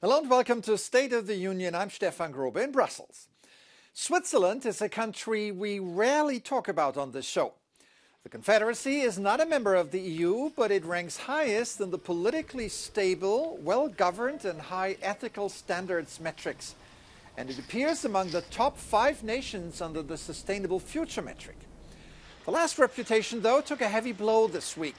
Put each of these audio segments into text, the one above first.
Hello and welcome to State of the Union. I'm Stefan Grobe in Brussels. Switzerland is a country we rarely talk about on this show. The Confederacy is not a member of the EU, but it ranks highest in the politically stable, well-governed and high ethical standards metrics. And it appears among the top 5 nations under the Sustainable Future metric. The last reputation, though, took a heavy blow this week.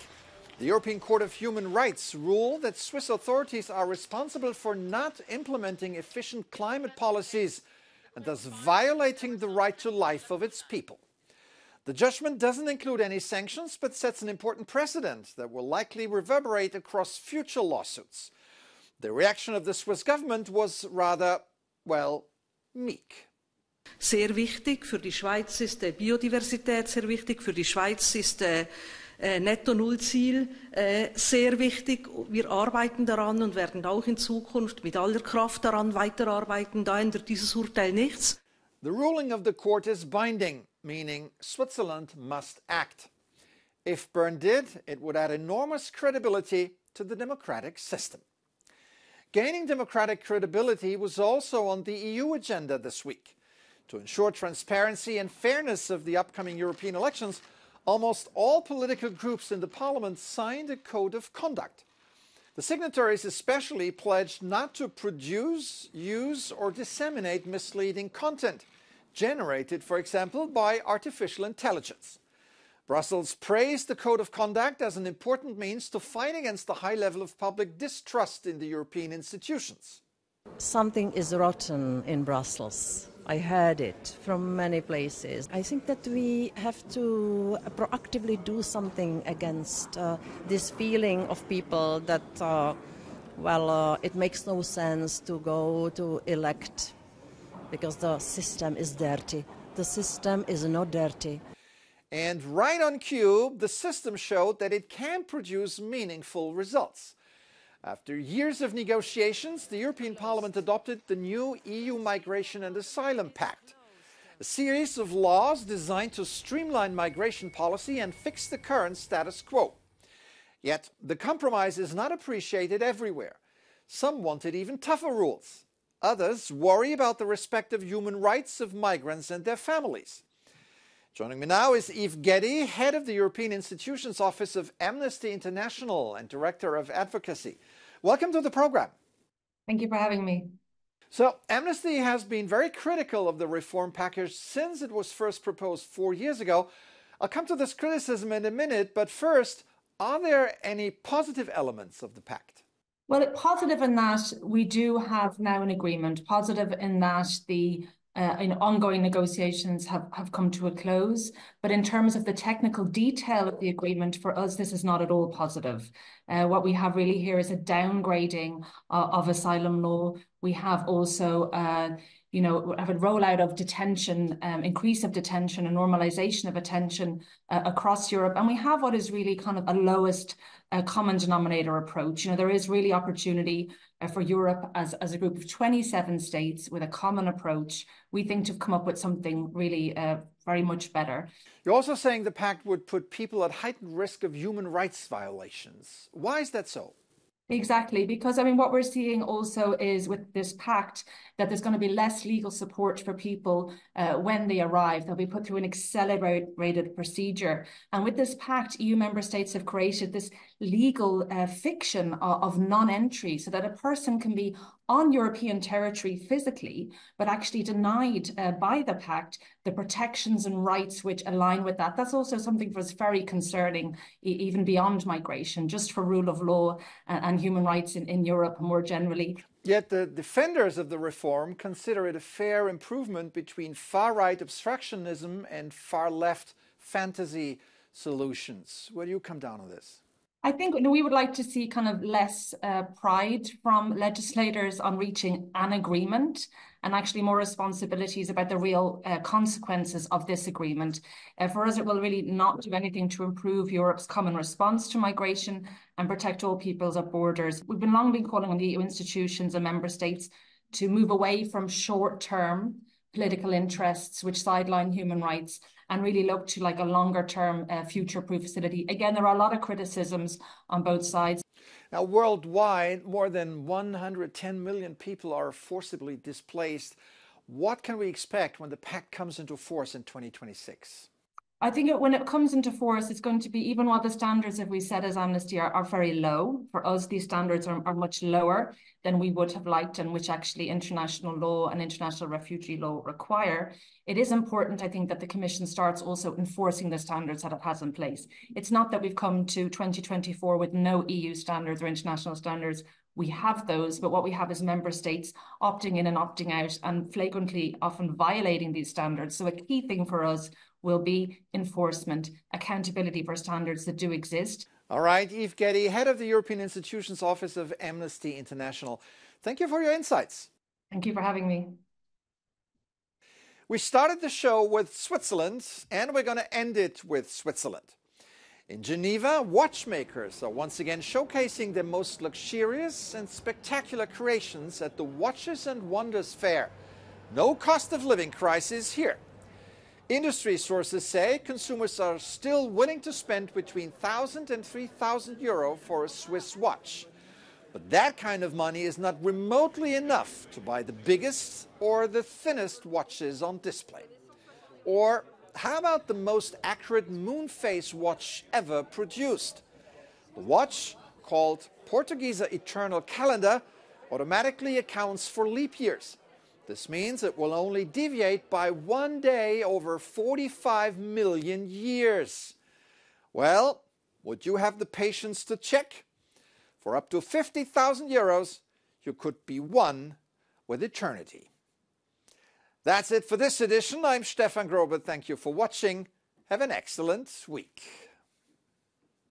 The European Court of Human Rights ruled that Swiss authorities are responsible for not implementing efficient climate policies and thus violating the right to life of its people. The judgment doesn't include any sanctions, but sets an important precedent that will likely reverberate across future lawsuits. The reaction of the Swiss government was rather, well, meek. Sehr wichtig für die Schweiz ist Biodiversität, sehr wichtig für die Schweiz ist Netto-Null-Ziel sehr wichtig. Wir arbeiten daran und werden auch in Zukunft mit aller Kraft daran weiterarbeiten. Da ändert dieses Urteil nichts. The ruling of the court is binding, meaning Switzerland must act. If Bern did, it would add enormous credibility to the democratic system. Gaining democratic credibility was also on the EU agenda this week. To ensure transparency and fairness of the upcoming European elections, almost all political groups in the parliament signed a code of conduct. The signatories especially pledged not to produce, use or disseminate misleading content, generated, for example, by artificial intelligence. Brussels praised the code of conduct as an important means to fight against the high level of public distrust in the European institutions. Something is rotten in Brussels. I heard it from many places. I think that we have to proactively do something against this feeling of people that, it makes no sense to go to elect because the system is dirty. The system is not dirty. And right on cue, the system showed that it can produce meaningful results. After years of negotiations, the European Parliament adopted the new EU Migration and Asylum Pact, a series of laws designed to streamline migration policy and fix the current status quo. Yet, the compromise is not appreciated everywhere. Some wanted even tougher rules. Others worry about the respect of human rights of migrants and their families. Joining me now is Yves Geddy, head of the European Institutions Office of Amnesty International and Director of Advocacy. Welcome to the program. Thank you for having me. So, Amnesty has been very critical of the reform package since it was first proposed 4 years ago. I'll come to this criticism in a minute, but first, are there any positive elements of the pact? Well, positive in that we do have now an agreement, positive in that the ongoing negotiations have come to a close. But in terms of the technical detail of the agreement, for us, this is not at all positive. What we have really here is a downgrading of asylum law. We have also, have a rollout of detention, increase of detention and normalization of detention across Europe. And we have what is really kind of a lowest common denominator approach. There is really opportunity for Europe as a group of 27 states with a common approach, we think, to come up with something really very much better. You're also saying the pact would put people at heightened risk of human rights violations. Why is that so? Exactly, because what we're seeing also is with this pact that there's going to be less legal support for people when they arrive. They'll be put through an accelerated procedure. And with this pact, EU member states have created this legal fiction of non-entry so that a person can be on European territory physically, but actually denied by the pact the protections and rights which align with that. That's also something for us very concerning, even beyond migration, just for rule of law and human rights in Europe more generally. Yet the defenders of the reform consider it a fair improvement between far-right obstructionism and far-left fantasy solutions. Where do you come down on this? I think we would like to see kind of less pride from legislators on reaching an agreement and actually more responsibilities about the real consequences of this agreement. For us, it will really not do anything to improve Europe's common response to migration and protect all peoples at borders. We've long been calling on the EU institutions and member states to move away from short-term political interests, which sideline human rights, and really look to like a longer-term future-proof facility. Again, there are a lot of criticisms on both sides. Now, worldwide, more than 110 million people are forcibly displaced. What can we expect when the pact comes into force in 2026? I think when it comes into force, it's going to be, even while the standards that we set as Amnesty are very low, for us, these standards are much lower than we would have liked, and which actually international law and international refugee law require. It is important, I think, that the Commission starts also enforcing the standards that it has in place. It's not that we've come to 2024 with no EU standards or international standards. We have those, but what we have is member states opting in and opting out and flagrantly often violating these standards. So a key thing for us will be enforcement, accountability for standards that do exist. All right, Eve Getty, head of the European Institutions Office of Amnesty International. Thank you for your insights. Thank you for having me. We started the show with Switzerland, and we're going to end it with Switzerland. In Geneva, watchmakers are once again showcasing their most luxurious and spectacular creations at the Watches and Wonders Fair. No cost of living crisis here. Industry sources say consumers are still willing to spend between 1,000 and 3,000 euro for a Swiss watch. But that kind of money is not remotely enough to buy the biggest or the thinnest watches on display. Or how about the most accurate moon phase watch ever produced? The watch, called Portuguese Eternal Calendar, automatically accounts for leap years. This means it will only deviate by 1 day over 45 million years. Well, would you have the patience to check? For up to 50,000 euros, you could be one with eternity. That's it for this edition. I'm Stefan Grobe. Thank you for watching. Have an excellent week.